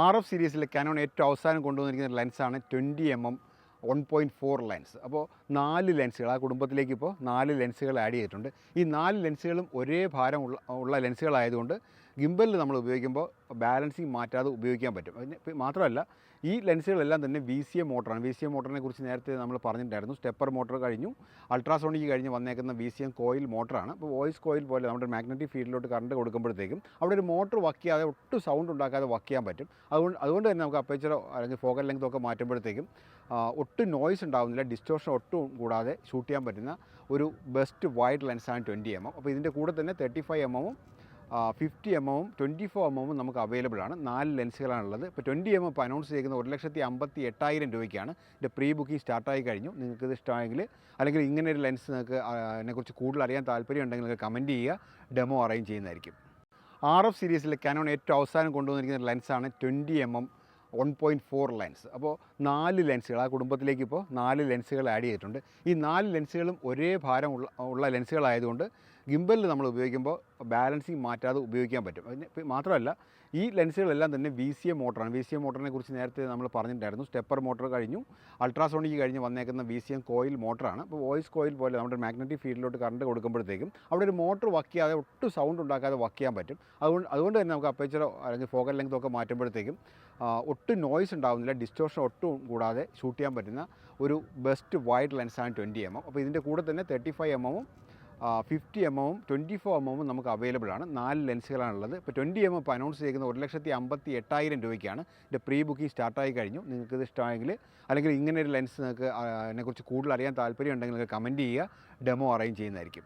RF സീരീസിലെ Canon ഏറ്റവും അവസാനം കൊണ്ടുവന്നിരിക്കുന്ന ലെൻസാണ് 20mm 1.4 ലെൻസ്. അപ്പോൾ 4 ലെൻസുകൾ ആ കുടുംബത്തിലേക്ക് ഇപ്പോൾ 4 ലെൻസുകൾ ആഡ് ചെയ്തിട്ടുണ്ട്. ഈ 4 ലെൻസുകളും ഒരേ ഭാരം ഉള്ള ലെൻസുകളായതുകൊണ്ട് ഗിംബലിൽ നമ്മൾ ഉപയോഗിക്കുമ്പോൾ ബാലൻസിങ് മാറ്റാതെ ഉപയോഗിക്കാൻ പറ്റും. അതിന് മാത്രമല്ല ഈ ലെൻസുകളെല്ലാം തന്നെ VCM മോട്ടറാണ്. VCM മോട്ടറിനെ കുറിച്ച് നേരത്തെ നമ്മൾ പറഞ്ഞിട്ടുണ്ടായിരുന്നു. സ്റ്റെപ്പർ മോട്ടർ കഴിഞ്ഞു, അൾട്രാസോണിക് കഴിഞ്ഞ് വന്നേക്കുന്ന VCM കോയിൽ മോട്ടറാണ്. അപ്പോൾ വോയിസ് കോയിൽ പോലെ നമ്മുടെ മാഗ്നറ്റിക് ഫീൽഡിലോട്ട് കറണ്ട് കൊടുക്കുമ്പോഴത്തേക്കും അവിടെ ഒരു മോട്ടർ വർക്ക് ചെയ്യാതെ ഒട്ടും സൗണ്ട് ഉണ്ടാക്കാതെ വർക്ക് ചെയ്യാൻ പറ്റും. അതുകൊണ്ട് തന്നെ നമുക്ക് അപ്പേച്ചറോ അല്ലെങ്കിൽ ഫോക്കൽ ലെങ്തോ ഒക്കെ മാറ്റുമ്പോഴത്തേക്കും ഒട്ടും നോയ്സ് ഉണ്ടാകുന്നില്ല, ഡിസ്റ്റോർഷൻ ഒട്ടും കൂടാതെ ഷൂട്ട് ചെയ്യാൻ പറ്റുന്ന ഒരു ബെസ്റ്റ് വൈഡ് ലെൻസാണ് 20mm. അപ്പോൾ ഇതിൻ്റെ കൂടെ തന്നെ 35mm 50mm 24mm നമുക്ക് അവൈലബിൾ ആണ്. 4 ലെൻസുകളാണുള്ളത്. ഇപ്പോൾ 20mm ഇപ്പോൾ അനൗൺസ് ചെയ്യുന്ന 1,58,000 രൂപയ്ക്കാണ്. ഇതിൻ്റെ പ്രീ ബുക്കിംഗ് സ്റ്റാർട്ടായി കഴിഞ്ഞു. നിങ്ങൾക്കിത് ഇഷ്ടമായെങ്കിൽ അല്ലെങ്കിൽ ഇങ്ങനെ ഒരു ലെൻസ് നിങ്ങൾക്ക് അതിനെക്കുറിച്ച് കൂടുതൽ അറിയാൻ താല്പര്യം ഉണ്ടെങ്കിൽ നിങ്ങൾക്ക് കമൻറ്റ് ചെയ്യുക, ഡെമോ അറേഞ്ച് ചെയ്യുന്നതായിരിക്കും. RF സീരീസിലെ കാനോൺ ഏറ്റവും അവസാനം കൊണ്ടുവന്നിരിക്കുന്ന ലെൻസാണ് 20mm 1.4 ലെൻസ്. അപ്പോൾ 4 ലെൻസുകൾ ആ കുടുംബത്തിലേക്ക് ഇപ്പോൾ 4 ലെൻസുകൾ ആഡ് ചെയ്തിട്ടുണ്ട്. ഈ 4 ലെൻസുകളും ഒരേ ഭാരം ഉള്ള ലെൻസുകളായതുകൊണ്ട് ഗിംബലിൽ നമ്മൾ ഉപയോഗിക്കുമ്പോൾ ബാലൻസിങ് മാറ്റാതെ ഉപയോഗിക്കാൻ പറ്റും. അതിന് മാത്രമല്ല ഈ ലെൻസുകളെല്ലാം തന്നെ VCM മോട്ടറാണ്. VCM മോട്ടറിനെ കുറിച്ച് നേരത്തെ നമ്മൾ പറഞ്ഞിട്ടുണ്ടായിരുന്നു. സ്റ്റെപ്പർ മോട്ടർ കഴിഞ്ഞു, അൾട്രാസോണിക് കഴിഞ്ഞ് വന്നേക്കുന്ന VCM കോയിൽ മോട്ടറാണ്. അപ്പോൾ വോയിസ് കോയിൽ പോലെ നമ്മുടെ മാഗ്നറ്റിക് ഫീൽഡിലോട്ട് കറണ്ട് കൊടുക്കുമ്പോഴത്തേക്കും അവിടെ ഒരു മോട്ടർ വർക്ക് ചെയ്യാതെ ഒട്ടും സൗണ്ട് ഉണ്ടാക്കാതെ വർക്ക് ചെയ്യാൻ പറ്റും. അതുകൊണ്ട് തന്നെ നമുക്ക് അപ്പേച്ചറോ അല്ലെങ്കിൽ ഫോക്കൽ ലെങ്തോ ഒക്കെ മാറ്റുമ്പോഴത്തേക്കും ഒട്ടും നോയ്സ് ഉണ്ടാകുന്നില്ല, ഡിസ്റ്റോർഷൻ ഒട്ടും കൂടാതെ ഷൂട്ട് ചെയ്യാൻ പറ്റുന്ന ഒരു ബെസ്റ്റ് വൈഡ് ലെൻസാണ് 20mm. അപ്പോൾ ഇതിൻ്റെ കൂടെ തന്നെ 35mm 50mm 24mm നമുക്ക് അവൈലബിൾ ആണ്. 4 ലെൻസുകളാണുള്ളത്. ഇപ്പോൾ 20mm ഇപ്പോൾ അനൗൺസ് ചെയ്യുന്ന 1,58,000 രൂപയ്ക്കാണ്. ഇതിൻ്റെ പ്രീ ബുക്കിംഗ് സ്റ്റാർട്ടായി കഴിഞ്ഞു. നിങ്ങൾക്കിത് ഇഷ്ടമായെങ്കിൽ അല്ലെങ്കിൽ ഇങ്ങനെ ഒരു ലെൻസ് നിങ്ങൾക്ക് അതിനെക്കുറിച്ച് കൂടുതൽ അറിയാൻ താല്പര്യം ഉണ്ടെങ്കിൽ നിങ്ങൾക്ക് കമൻറ്റ് ചെയ്യുക, ഡെമോ അറേഞ്ച് ചെയ്യുന്നതായിരിക്കും.